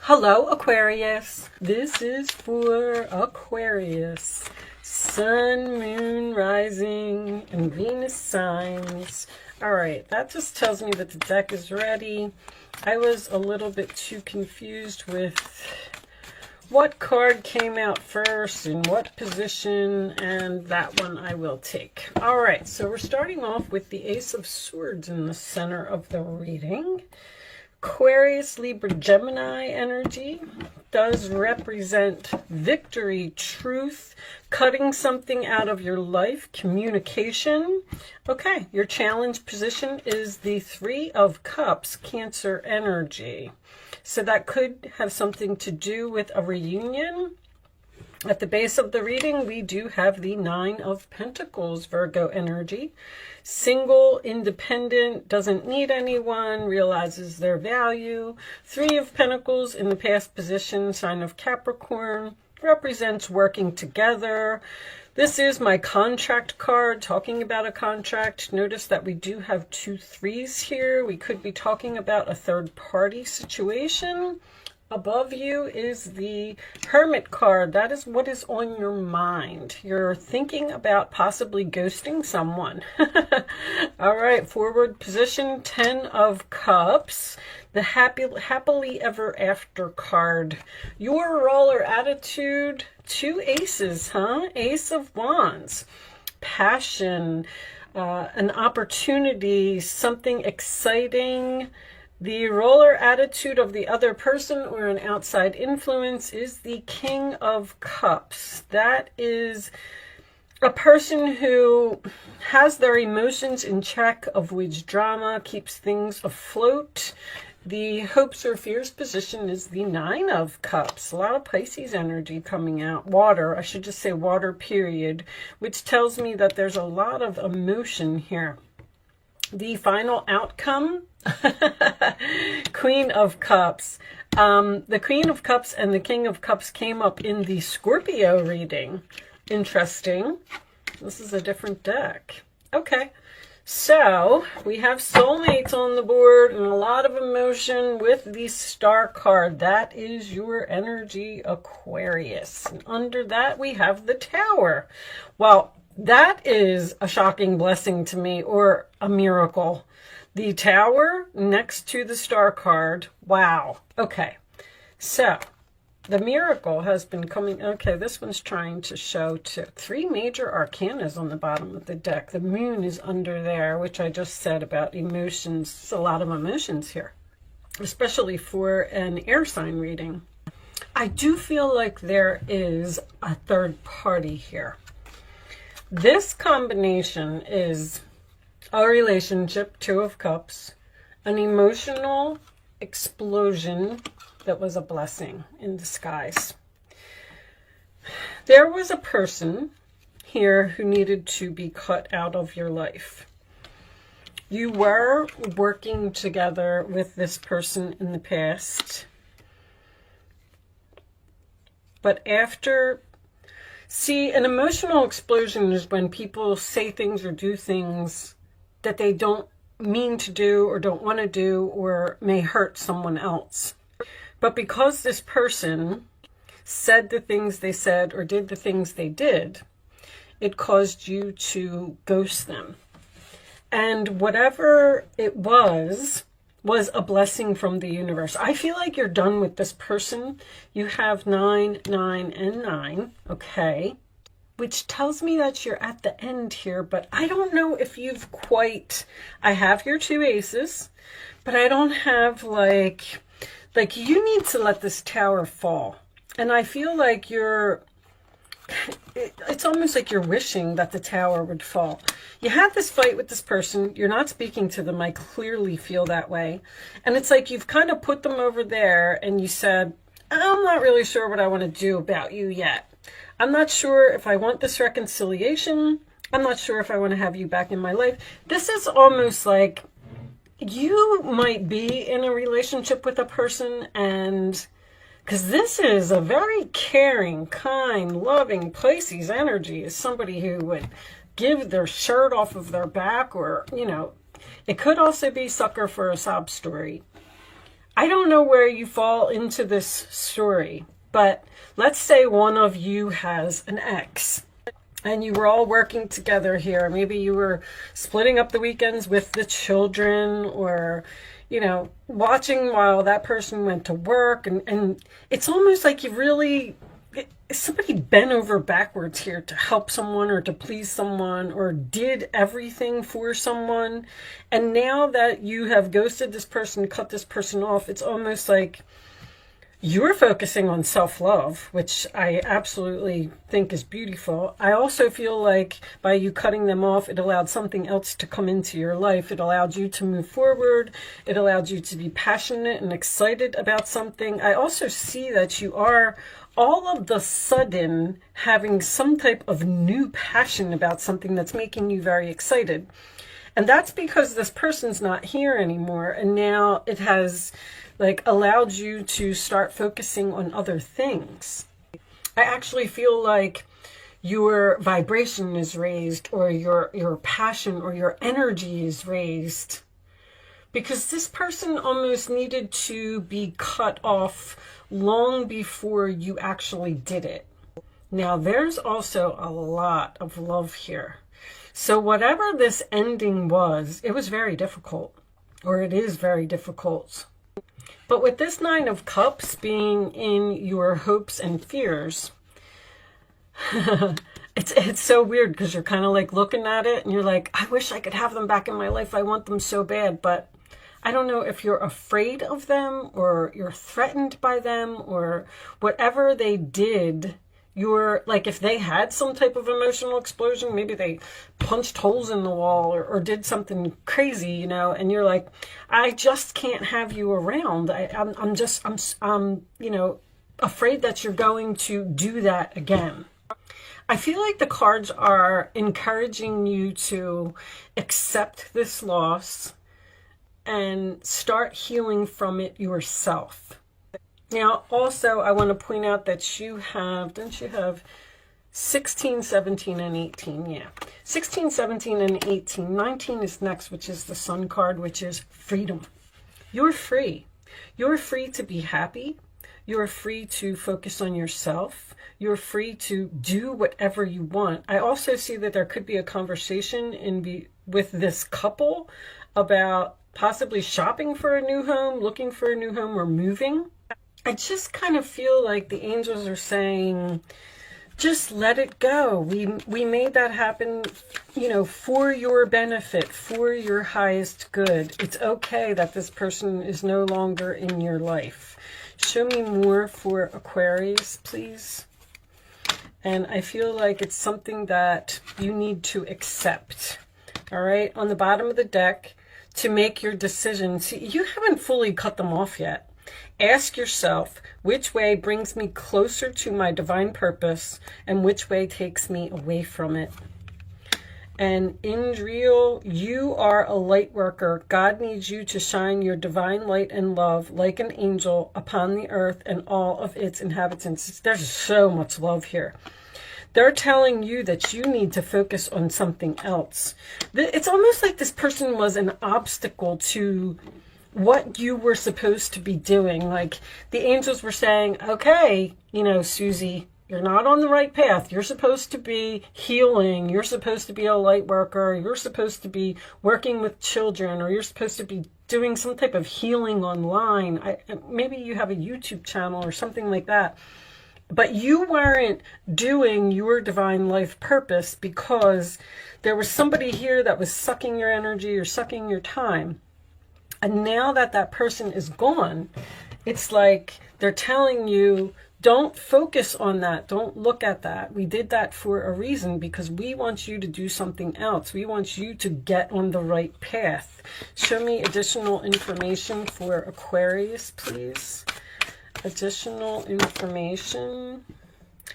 Hello, Aquarius. This is for Aquarius. Sun, moon, rising, and Venus signs. All right, that just tells me that the deck is ready. I was a little bit too confused with what card came out first in what position, and that one I will take. All right, so we're starting off with the Ace of Swords in the center of the reading. Aquarius, Libra, Gemini energy does represent victory, truth, cutting something out of your life, communication. Okay, your challenge position is the Three of Cups, Cancer energy. So that could have something to do with a reunion. At the base of the reading, we do have the Nine of Pentacles, Virgo energy. Single, independent, doesn't need anyone, realizes their value. Three of Pentacles in the past position, sign of Capricorn, represents working together. This is my contract card, talking about a contract. Notice that we do have two threes here. We could be talking about a third-party situation. Above you is the Hermit card. That is what is on your mind. You're thinking about possibly ghosting someone. All right, forward position, 10 of Cups. The happily ever after card. Your roller attitude, two aces, huh? Ace of Wands. Passion, an opportunity, something exciting. The roller attitude of the other person or an outside influence is the King of Cups. That is a person who has their emotions in check, avoids drama, keeps things afloat. The hopes or fears position is the Nine of Cups. A lot of Pisces energy coming out. Water, I should just say water, period, which tells me that there's a lot of emotion here. The final outcome, Queen of Cups. The Queen of Cups and the King of Cups came up in the Scorpio reading. Interesting. This is a different deck. Okay, so we have soulmates on the board and a lot of emotion with the Star card. That is your energy, Aquarius. And under that, we have the Tower. Well, that is a shocking blessing to me, or a miracle. The Tower next to the Star card. Wow. Okay. So the miracle has been coming. Okay, this one's trying to show three major arcanas on the bottom of the deck. The moon is under there, which I just said about emotions. There's a lot of emotions here, especially for an air sign reading. I do feel like there is a third party here. This combination is a relationship, Two of Cups, an emotional explosion that was a blessing in disguise. There was a person here who needed to be cut out of your life. You were working together with this person in the past, but after... See, an emotional explosion is when people say things or do things that they don't mean to do or don't want to do or may hurt someone else. But because this person said the things they said or did the things they did, it caused you to ghost them. And whatever it was a blessing from the universe. I feel like you're done with this person. You have 9, 9, and 9, okay? Which tells me that you're at the end here, but I don't know if you've quite... I have your two aces, but I don't have like you need to let this Tower fall. And I feel like it's almost like you're wishing that the Tower would fall. You had this fight with this person. You're not speaking to them. I clearly feel that way. And it's like you've kind of put them over there and you said, I'm not really sure what I want to do about you yet. I'm not sure if I want this reconciliation. I'm not sure if I want to have you back in my life. This is almost like you might be in a relationship with a person, and because this is a very caring, kind, loving Pisces energy, is somebody who would give their shirt off of their back, or, you know, it could also be sucker for a sob story. I don't know where you fall into this story, but let's say one of you has an ex and you were all working together here. Maybe you were splitting up the weekends with the children, or, you know, watching while that person went to work. And it's almost like you really, somebody bent over backwards here to help someone or to please someone, or did everything for someone. And now that you have ghosted this person, cut this person off, it's almost like you're focusing on self-love, which I absolutely think is beautiful. I also feel like by you cutting them off, it allowed something else to come into your life. It allowed you to move forward. It allowed you to be passionate and excited about something. I also see that you are all of the sudden having some type of new passion about something that's making you very excited. And that's because this person's not here anymore. And now it has like allowed you to start focusing on other things. I actually feel like your vibration is raised, or your passion or your energy is raised, because this person almost needed to be cut off long before you actually did it. Now, there's also a lot of love here. So whatever this ending was, it was very difficult, or it is very difficult. But with this Nine of Cups being in your hopes and fears, it's so weird, because you're kind of like looking at it and you're like, I wish I could have them back in my life. I want them so bad. But I don't know if you're afraid of them, or you're threatened by them, or whatever they did. You're like, if they had some type of emotional explosion, maybe they punched holes in the wall, or did something crazy, you know, and you're like, I just can't have you around. I'm you know, afraid that you're going to do that again. I feel like the cards are encouraging you to accept this loss and start healing from it yourself. Now, also, I want to point out that you have, don't you have 16, 17, and 18? Yeah. 16, 17, and 18. 19 is next, which is the Sun card, which is freedom. You're free. You're free to be happy. You're free to focus on yourself. You're free to do whatever you want. I also see that there could be a conversation with this couple about possibly shopping for a new home, looking for a new home, or moving. I just kind of feel like the angels are saying, just let it go. We made that happen, you know, for your benefit, for your highest good. It's okay that this person is no longer in your life. Show me more for Aquarius, please. And I feel like it's something that you need to accept. All right, on the bottom of the deck, to make your decision. See, you haven't fully cut them off yet. Ask yourself, which way brings me closer to my divine purpose, and which way takes me away from it? And in real, you are a light worker. God needs you to shine your divine light and love like an angel upon the earth and all of its inhabitants. There's so much love here. They're telling you that you need to focus on something else. It's almost like this person was an obstacle to what you were supposed to be doing. Like the angels were saying, okay, you know, Susie, you're not on the right path. You're supposed to be healing. You're supposed to be a light worker. You're supposed to be working with children, or you're supposed to be doing some type of healing online. Maybe you have a YouTube channel or something like that. But you weren't doing your divine life purpose because there was somebody here that was sucking your energy or sucking your time. And now that that person is gone, it's like they're telling you, don't focus on that. Don't look at that. We did that for a reason, because we want you to do something else. We want you to get on the right path. Show me additional information for Aquarius, please. Additional information.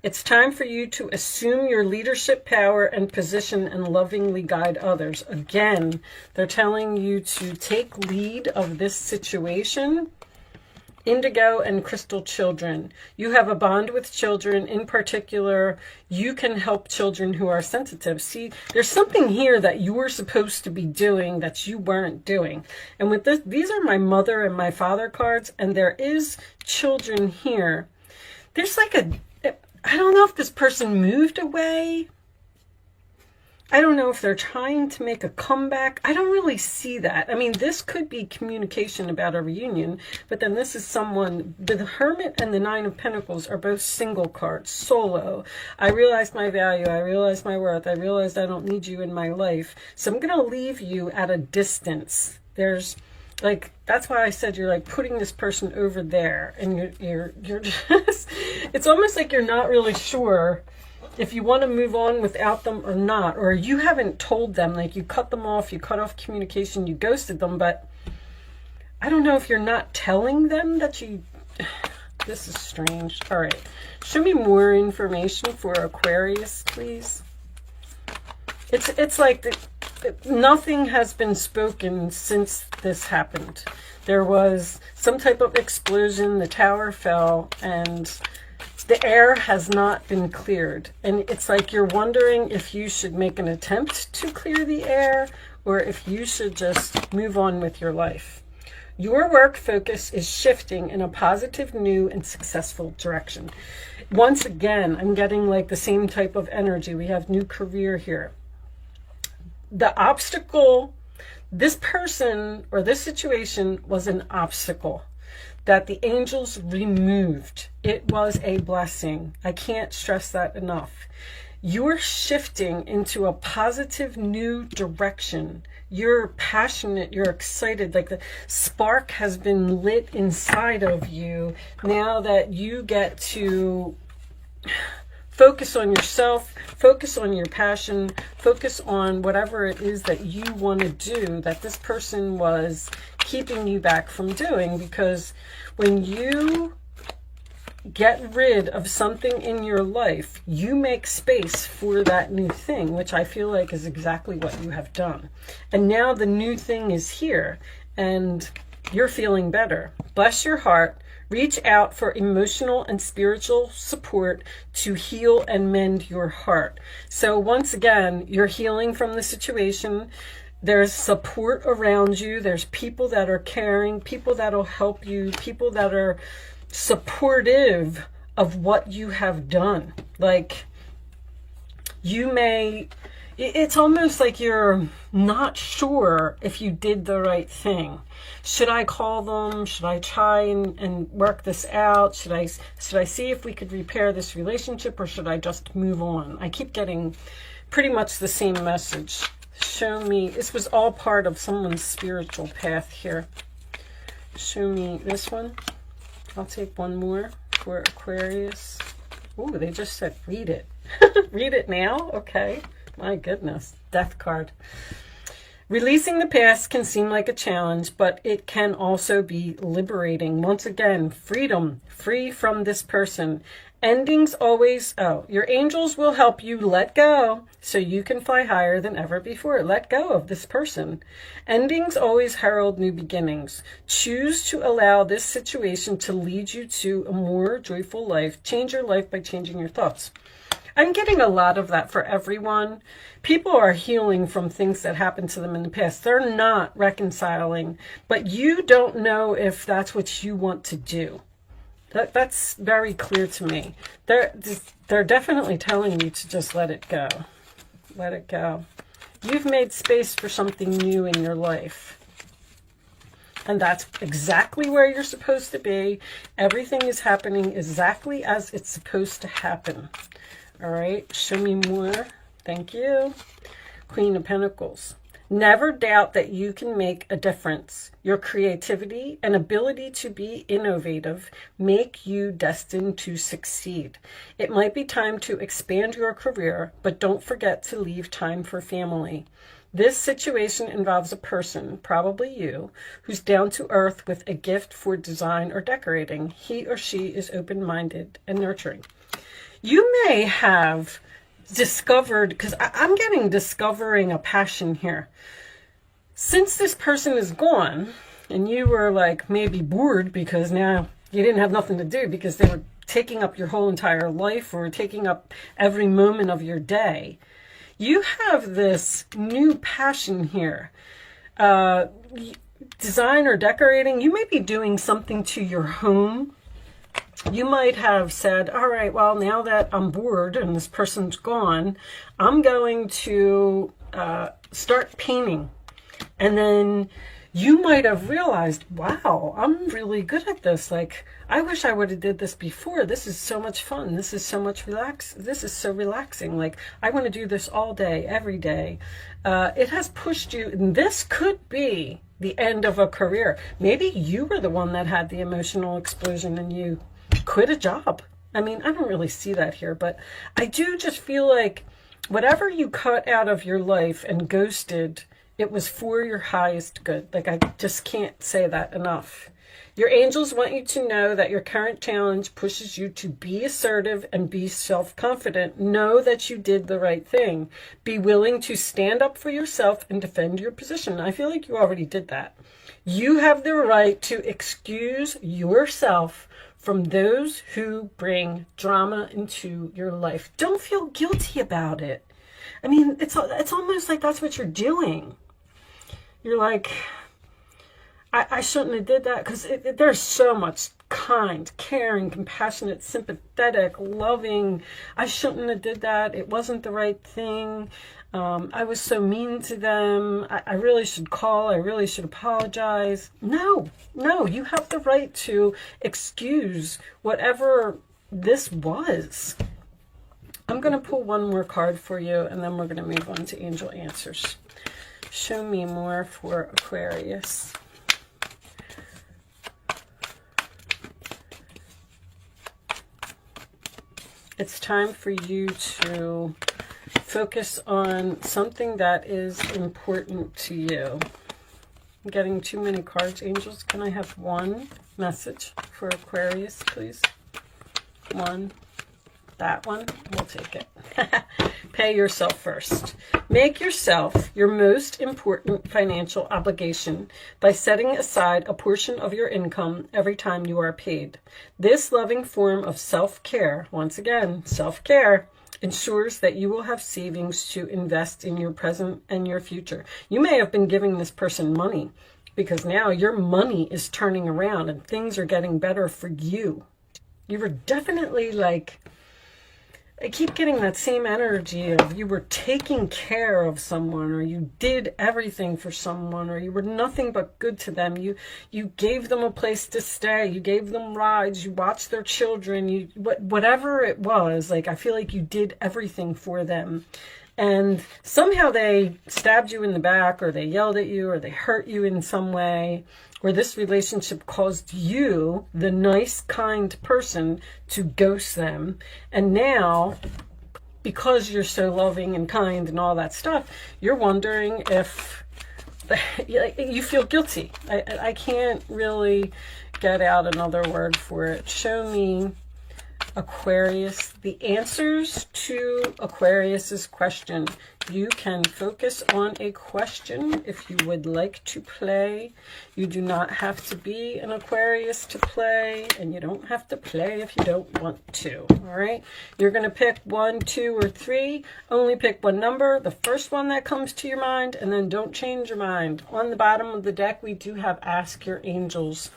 It's time for you to assume your leadership power and position and lovingly guide others. Again, they're telling you to take lead of this situation Indigo and crystal children. You have a bond with children. In particular, you can help children who are sensitive. See, there's something here that you were supposed to be doing that you weren't doing. And with this, these are my mother and my father cards, and there is children here. There's like I don't know if this person moved away. I don't know if they're trying to make a comeback. I don't really see that. I mean, this could be communication about a reunion, but then this is someone, the Hermit and the Nine of Pentacles are both single cards, solo. I realized my value. I realized my worth. I realized I don't need you in my life. So I'm going to leave you at a distance. There's like, that's why I said you're like putting this person over there, and you're just, it's almost like you're not really sure if you want to move on without them or not, or you haven't told them, like you cut them off, you cut off communication, you ghosted them, but I don't know if you're not telling them that you, this is strange. All right, show me more information for Aquarius, please. It's like nothing has been spoken since this happened. There was some type of explosion, the tower fell, and the air has not been cleared. And it's like you're wondering if you should make an attempt to clear the air or if you should just move on with your life. Your work focus is shifting in a positive, new, and successful direction. Once again, I'm getting like the same type of energy. We have new career here. The obstacle, this person or this situation was an obstacle that the angels removed. It was a blessing. I can't stress that enough. You're shifting into a positive new direction. You're passionate, you're excited, like the spark has been lit inside of you now that you get to focus on yourself, focus on your passion, focus on whatever it is that you want to do that this person was keeping you back from doing. Because when you get rid of something in your life, you make space for that new thing, which I feel like is exactly what you have done. And now the new thing is here and you're feeling better. Bless your heart. Reach out for emotional and spiritual support to heal and mend your heart. So once again, you're healing from the situation. There's support around you. There's people that are caring, people that'll help you, people that are supportive of what you have done. Like, you may, it's almost like you're not sure if you did the right thing. Should I call them? Should I try and work this out? Should I see if we could repair this relationship, or should I just move on? I keep getting pretty much the same message. Show me, this was all part of someone's spiritual path here. Show me this one. I'll take one more for Aquarius. Ooh, they just said read it. Read it now? Okay. My goodness. Death card. Releasing the past can seem like a challenge, but it can also be liberating. Once again, freedom, free from this person. Endings always, your angels will help you let go so you can fly higher than ever before. Let go of this person. Endings always herald new beginnings. Choose to allow this situation to lead you to a more joyful life. Change your life by changing your thoughts. I'm getting a lot of that for everyone. People are healing from things that happened to them in the past. They're not reconciling, but you don't know if that's what you want to do. That's very clear to me. They're definitely telling you to just let it go. Let it go. You've made space for something new in your life. And that's exactly where you're supposed to be. Everything is happening exactly as it's supposed to happen. All right, show me more. Thank you. Queen of Pentacles. Never doubt that you can make a difference. Your creativity and ability to be innovative make you destined to succeed. It might be time to expand your career, but don't forget to leave time for family. This situation involves a person, probably you, who's down to earth with a gift for design or decorating. He or she is open-minded and nurturing. You may have discovered, because I'm getting discovering a passion here. Since this person is gone, and you were like maybe bored because now you didn't have nothing to do because they were taking up your whole entire life or taking up every moment of your day. You have this new passion here. Design or decorating. You may be doing something to your home. You might have said, all right, well, now that I'm bored and this person's gone, I'm going to start painting. And then you might have realized, wow, I'm really good at this. Like, I wish I would have did this before. This is so much fun. This is so much this is so relaxing. Like, I want to do this all day, every day. It has pushed you, and this could be the end of a career. Maybe you were the one that had the emotional explosion and you quit a job. I mean, I don't really see that here, but I do just feel like whatever you cut out of your life and ghosted, it was for your highest good. Like, I just can't say that enough. Your angels want you to know that your current challenge pushes you to be assertive and be self-confident. Know that you did the right thing. Be willing to stand up for yourself and defend your position. I feel like you already did that. You have the right to excuse yourself from those who bring drama into your life. Don't feel guilty about it. I mean, it's almost like that's what you're doing. You're like, I shouldn't have did that, because there's so much kind, caring, compassionate, sympathetic, loving. I shouldn't have did that. It wasn't the right thing. I was so mean to them. I really should call. I really should apologize. No, you have the right to excuse whatever this was. I'm going to pull one more card for you, and then we're going to move on to angel answers. Show me more for Aquarius. It's time for you to focus on something that is important to you. I'm getting too many cards, angels. Can I have one message for Aquarius, please? One. That one, we'll take it. Pay yourself first. Make yourself your most important financial obligation by setting aside a portion of your income every time you are paid. This loving form of self-care, once again, self-care, ensures that you will have savings to invest in your present and your future. You may have been giving this person money because now your money is turning around and things are getting better for you. You were definitely like, I keep getting that same energy of you were taking care of someone, or you did everything for someone, or you were nothing but good to them. You gave them a place to stay. You gave them rides. You watched their children. Whatever it was, like, I feel like you did everything for them. And somehow they stabbed you in the back, or they yelled at you, or they hurt you in some way, or this relationship caused you, the nice, kind person, to ghost them. And now, because you're so loving and kind and all that stuff, you're wondering if you feel guilty. I can't really get out another word for it. Show me, Aquarius, the answers to Aquarius's question. You can focus on a question if you would like to play. You do not have to be an Aquarius to play, and you don't have to play if you don't want to. All right, you're going to pick 1, 2, or 3. Only pick one number, the first one that comes to your mind, and then don't change your mind. On the bottom of the deck, we do have Ask Your Angels.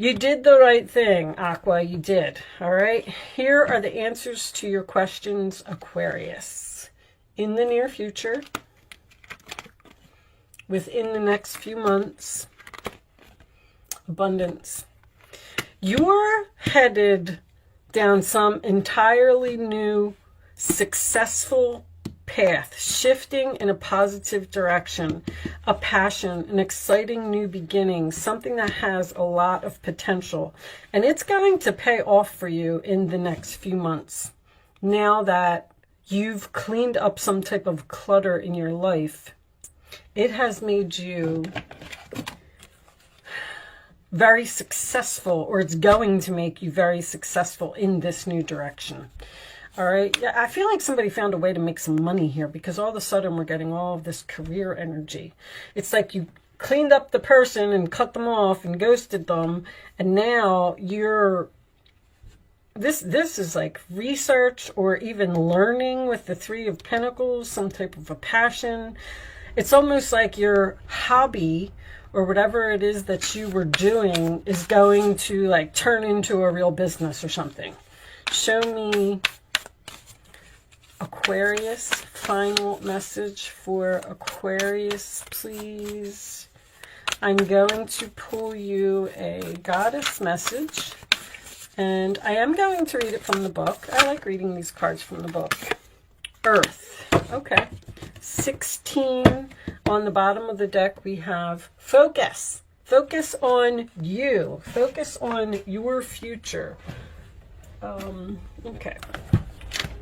You did the right thing, Aqua, you did. All right, here are the answers to your questions, Aquarius. In the near future, within the next few months, abundance. You're headed down some entirely new, successful path, shifting in a positive direction, a passion, an exciting new beginning, something that has a lot of potential. And it's going to pay off for you in the next few months. Now that you've cleaned up some type of clutter in your life, it has made you very successful, or it's going to make you very successful in this new direction. All right. Yeah, I feel like somebody found a way to make some money here, because all of a sudden we're getting all of this career energy. It's like you cleaned up the person and cut them off and ghosted them, and now you're this is like research or even learning with the Three of Pentacles, some type of a passion. It's almost like your hobby or whatever it is that you were doing is going to like turn into a real business or something. Show me, Aquarius, final message for Aquarius, please. I'm going to pull you a goddess message, and I am going to read it from the book. I like reading these cards from the book. Earth. Okay. 16 on the bottom of the deck. We have focus. Focus on you. Focus on your future. Okay.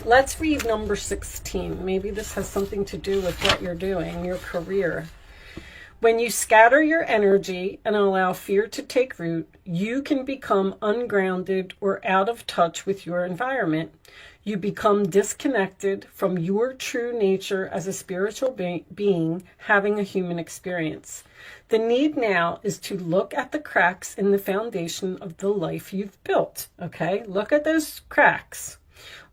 Let's read number 16. Maybe this has something to do with what you're doing, your career. When you scatter your energy and allow fear to take root, you can become ungrounded or out of touch with your environment. You become disconnected from your true nature as a spiritual being having a human experience. The need now is to look at the cracks in the foundation of the life you've built. Okay, look at those cracks.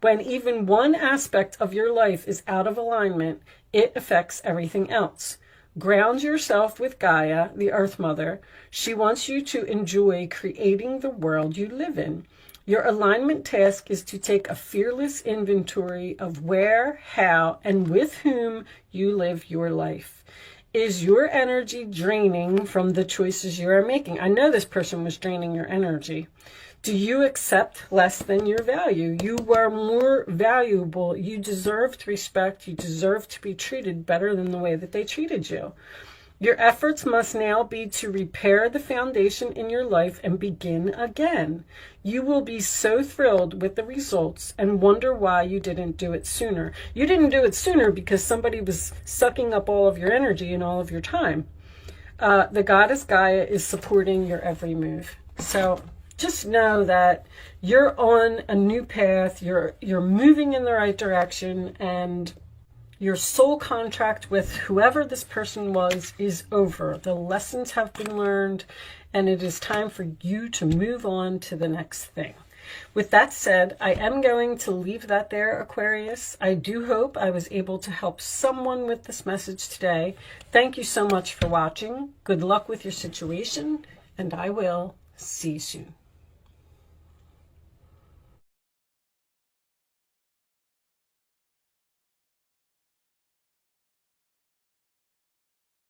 When even one aspect of your life is out of alignment, it affects everything else. Ground yourself with Gaia, the Earth Mother. She wants you to enjoy creating the world you live in. Your alignment task is to take a fearless inventory of where, how, and with whom you live your life. Is your energy draining from the choices you are making? I know this person was draining your energy. Do you accept less than your value? You are more valuable. You deserve respect. You deserve to be treated better than the way that they treated you. Your efforts must now be to repair the foundation in your life and begin again. You will be so thrilled with the results and wonder why you didn't do it sooner. You didn't do it sooner because somebody was sucking up all of your energy and all of your time. The goddess Gaia is supporting your every move. So just know that you're on a new path. You're moving in the right direction, and your soul contract with whoever this person was is over. The lessons have been learned, and it is time for you to move on to the next thing. With that said, I am going to leave that there, Aquarius. I do hope I was able to help someone with this message today. Thank you so much for watching. Good luck with your situation, and I will see you soon.